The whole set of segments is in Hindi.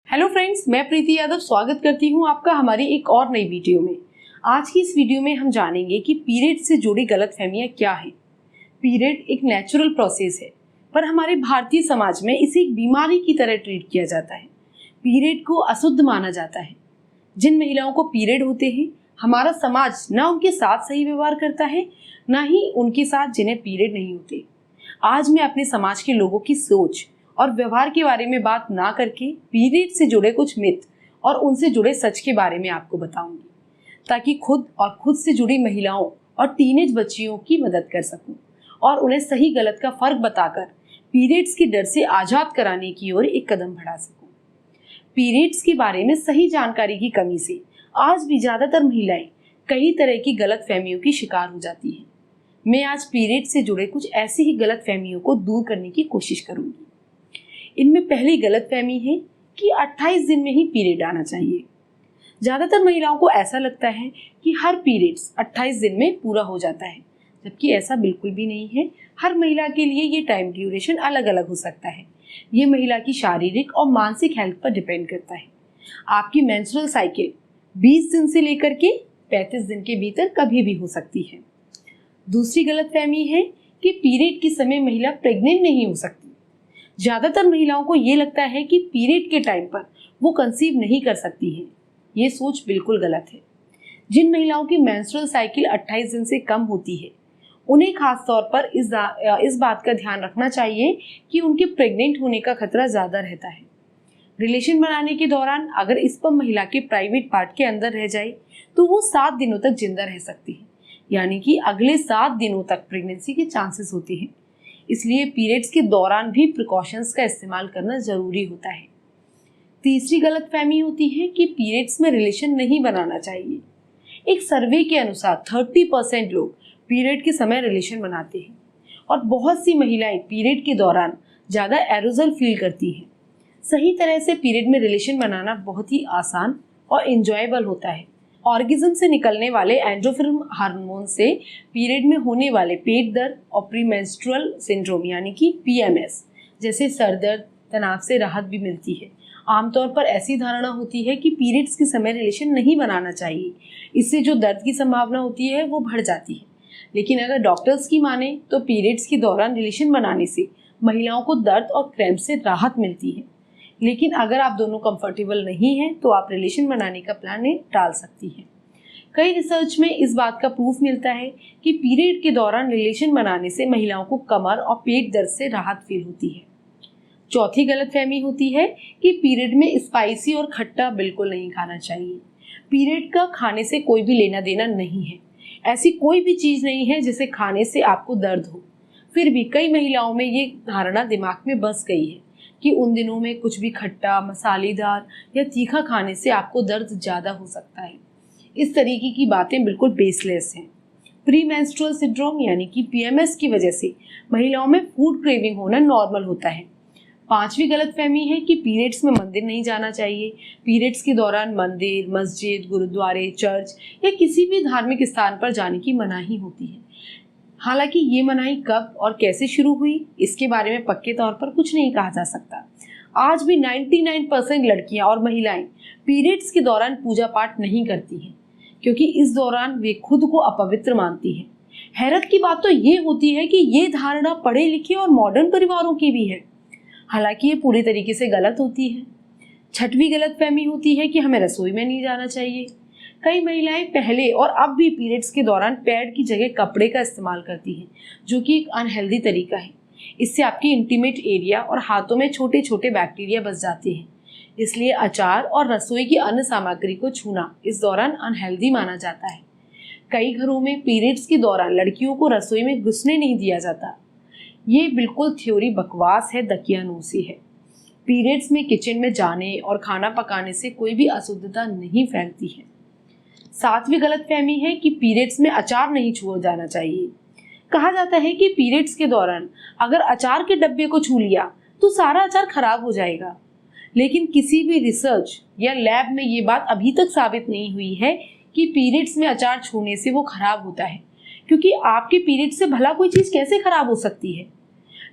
हेलो फ्रेंड्स, मैं प्रीति यादव स्वागत करती हूँ आपका हमारी एक और नई वीडियो में। आज की इस वीडियो में हम जानेंगे कि पीरियड से जुड़ी गलतफहमियां क्या हैं। पीरियड एक नेचुरल प्रोसेस है, पर हमारे भारतीय समाज में इसे एक बीमारी की तरह ट्रीट किया जाता है। पीरियड को अशुद्ध माना जाता है। जिन महिलाओं को पीरियड होते हैं, हमारा समाज ना उनके साथ सही व्यवहार करता है, ना ही उनके साथ जिन्हें पीरियड नहीं होते। आज मैं अपने समाज के लोगों की सोच और व्यवहार के बारे में बात ना करके पीरियड से जुड़े कुछ मिथ और उनसे जुड़े सच के बारे में आपको बताऊंगी, ताकि खुद से जुड़ी महिलाओं और टीनेज बच्चियों की मदद कर सकूं और उन्हें सही गलत का फर्क बताकर पीरियड्स के डर से आजाद कराने की ओर एक कदम बढ़ा सकूं। पीरियड्स के बारे में सही जानकारी की कमी से आज भी ज्यादातर महिलाएं कई तरह की गलतफहमियों की शिकार हो जाती हैं। मैं आज पीरियड से जुड़े कुछ ऐसी ही गलतफहमियों को दूर करने की कोशिश करूंगी। इनमें पहली गलतफहमी है कि 28 दिन में ही पीरियड आना चाहिए। ज्यादातर महिलाओं को ऐसा लगता है कि हर पीरियड्स 28 दिन में पूरा हो जाता है, जबकि ऐसा बिल्कुल भी नहीं है। हर महिला के लिए ये टाइम ड्यूरेशन अलग अलग हो सकता है। ये महिला की शारीरिक और मानसिक हेल्थ पर डिपेंड करता है। आपकी मेंस्ट्रुअल साइकिल 20 दिन से लेकर के 35 दिन के भीतर कभी भी हो सकती है। दूसरी गलतफहमी है कि पीरियड के समय महिला प्रेग्नेंट नहीं हो सकती। ज्यादातर महिलाओं को ये लगता है कि पीरियड के टाइम पर वो कंसीव नहीं कर सकती है। ये सोच बिल्कुल गलत है। जिन महिलाओं की मेंस्ट्रुअल साइकिल 28 दिन से कम होती है, उन्हें खास तौर पर इस बात का ध्यान रखना चाहिए कि उनके प्रेग्नेंट होने का खतरा ज्यादा रहता है। रिलेशन बनाने के दौरान अगर स्पर्म महिला के प्राइवेट पार्ट के अंदर रह जाए तो वो 7 दिनों तक जिंदा रह सकती है, यानी कि अगले 7 दिनों तक प्रेगनेंसी के चांसेस होते हैं। इसलिए पीरियड्स के दौरान भी प्रिकॉशंस का इस्तेमाल करना जरूरी होता है। तीसरी गलतफहमी होती है कि पीरियड्स में रिलेशन नहीं बनाना चाहिए। एक सर्वे के अनुसार 30% लोग पीरियड के समय रिलेशन बनाते हैं और बहुत सी महिलाएं पीरियड के दौरान ज्यादा एरोजल फील करती हैं। सही तरह से पीरियड में रिलेशन बनाना बहुत ही आसान और इंजॉयबल होता है। ऑर्गेज्म से निकलने वाले एंड्रोफिन हार्मोन से पीरियड में होने वाले पेट दर्द और प्रीमेंस्ट्रुअल सिंड्रोम यानी कि पीएमएस जैसे सर दर्द, तनाव से राहत भी मिलती है। आमतौर पर ऐसी धारणा होती है कि पीरियड्स के समय रिलेशन नहीं बनाना चाहिए, इससे जो दर्द की संभावना होती है वो बढ़ जाती है। लेकिन अगर डॉक्टर्स की माने तो पीरियड्स के दौरान रिलेशन बनाने से महिलाओं को दर्द और क्रैम्प से राहत मिलती है। लेकिन अगर आप दोनों कंफर्टेबल नहीं हैं तो आप रिलेशन बनाने का प्लान टाल सकती हैं। कई रिसर्च में इस बात का प्रूफ मिलता है कि पीरियड के दौरान रिलेशन बनाने से महिलाओं को कमर और पेट दर्द से राहत फील होती है। चौथी गलतफहमी होती है कि पीरियड में स्पाइसी और खट्टा बिल्कुल नहीं खाना चाहिए। पीरियड का खाने से कोई भी लेना देना नहीं है। ऐसी कोई भी चीज नहीं है जिसे खाने से आपको दर्द हो। फिर भी कई महिलाओं में ये धारणा दिमाग में बस गई है कि उन दिनों में कुछ भी खट्टा, मसालेदार या तीखा खाने से आपको दर्द ज्यादा हो सकता है। इस तरीके की बातें बिल्कुल बेसलेस हैं। प्रीमेंस्ट्रुअल सिंड्रोम यानी कि पीएमएस की वजह से महिलाओं में फूड क्रेविंग होना नॉर्मल होता है। पांचवी गलतफहमी है कि पीरियड्स में मंदिर नहीं जाना चाहिए। पीरियड्स के दौरान मंदिर, मस्जिद, गुरुद्वारे, चर्च या किसी भी धार्मिक स्थान पर जाने की मनाही होती है। हालांकि ये मनाही कब और कैसे शुरू हुई इसके बारे में पक्के तौर पर कुछ नहीं कहा जा सकता। आज भी 99% लड़कियां और महिलाएं पीरियड्स के दौरान पूजा पाठ नहीं करती हैं, क्योंकि इस दौरान वे खुद को अपवित्र मानती हैं। हैरत की बात तो ये होती है कि ये धारणा पढ़े लिखे और मॉडर्न परिवारों की भी है, हालांकि ये पूरी तरीके से गलत होती है। छठवीं गलतफहमी होती है कि हमें रसोई में नहीं जाना चाहिए। कई महिलाएं पहले और अब भी पीरियड्स के दौरान पैड की जगह कपड़े का इस्तेमाल करती हैं, जो कि एक अनहेल्दी तरीका है। इससे आपकी इंटीमेट एरिया और हाथों में छोटे छोटे बैक्टीरिया बस जाते हैं। इसलिए अचार और रसोई की अन्य सामग्री को छूना इस दौरान अनहेल्दी माना जाता है। कई घरों में पीरियड्स के दौरान लड़कियों को रसोई में घुसने नहीं दिया जाता। ये बिल्कुल थ्योरी बकवास है, दकियानूसी है। पीरियड्स में किचन में जाने और खाना पकाने से कोई भी अशुद्धता नहीं फैलती है। सातवीं गलतफहमी है कि पीरियड्स में अचार नहीं छुआ जाना चाहिए। कहा जाता है कि पीरियड्स के दौरान अगर अचार के डब्बे को छू लिया तो सारा अचार खराब हो जाएगा, लेकिन किसी भी रिसर्च या लैब में ये बात अभी तक साबित नहीं हुई है कि पीरियड्स में अचार छूने से वो खराब होता है, क्योंकि आपके पीरियड से भला कोई चीज कैसे खराब हो सकती है।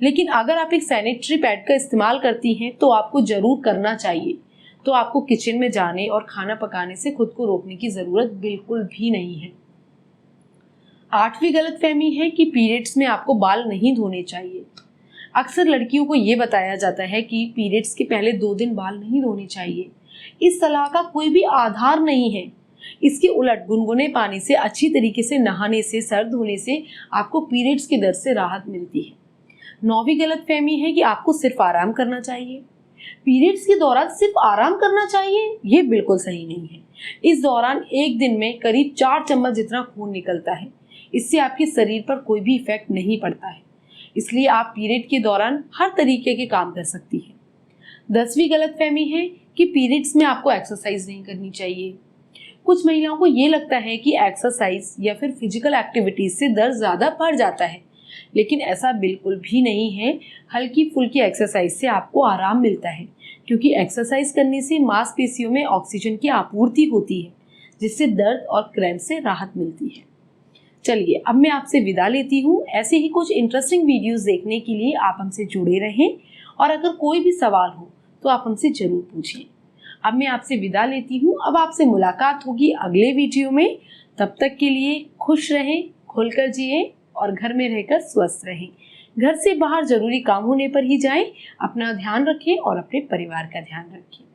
लेकिन अगर आप एक सैनिटरी पैड का इस्तेमाल करती हैं तो आपको जरूर करना चाहिए। तो आपको किचन में जाने और खाना पकाने से खुद को रोकने की ज़रूरत बिल्कुल भी नहीं है। 8वीं गलतफहमी है कि पीरियड्स में आपको बाल नहीं धोने चाहिए। अक्सर लड़कियों को ये बताया जाता है कि पीरियड्स के पहले 2 दिन बाल नहीं धोने चाहिए। इस सलाह का कोई भी आधार नहीं है। इसके उलट गुनगुने पानी से अच्छी तरीके से नहाने से, सर धोने से आपको पीरियड्स के दर्द से राहत मिलती है। 9वीं गलतफहमी है कि आपको सिर्फ आराम करना चाहिए। पीरियड्स के दौरान सिर्फ आराम करना चाहिए, ये बिल्कुल सही नहीं है। इस दौरान एक दिन में करीब 4 चम्मच जितना खून निकलता है। इससे आपके शरीर पर कोई भी इफेक्ट नहीं पड़ता है, इसलिए आप पीरियड के दौरान हर तरीके के काम कर सकती हैं। 10वीं गलतफहमी है कि पीरियड्स में आपको एक्सरसाइज नहीं करनी चाहिए। कुछ महिलाओं को ये लगता है कि एक्सरसाइज या फिर फिजिकल एक्टिविटीज से दर्द ज़्यादा बढ़ जाता है, लेकिन ऐसा बिल्कुल भी नहीं है। हल्की फुल्की एक्सरसाइज से आपको आराम मिलता है, क्योंकि एक्सरसाइज करने से मांसपेशियों में ऑक्सीजन की आपूर्ति होती है, जिससे दर्द और क्रैम्प से राहत मिलती है। चलिए अब मैं आपसे विदा लेती हूँ। ऐसे ही कुछ इंटरेस्टिंग वीडियोस देखने के लिए आप हमसे जुड़े रहें, और अगर कोई भी सवाल हो तो आप हमसे जरूर पूछिए। अब मैं आपसे विदा लेती हूँ। अब आपसे मुलाकात होगी अगले वीडियो में। तब तक के लिए खुश रहें, खुलकर जिए और घर में रहकर स्वस्थ रहें। घर से बाहर जरूरी काम होने पर ही जाएं। अपना ध्यान रखें और अपने परिवार का ध्यान रखें।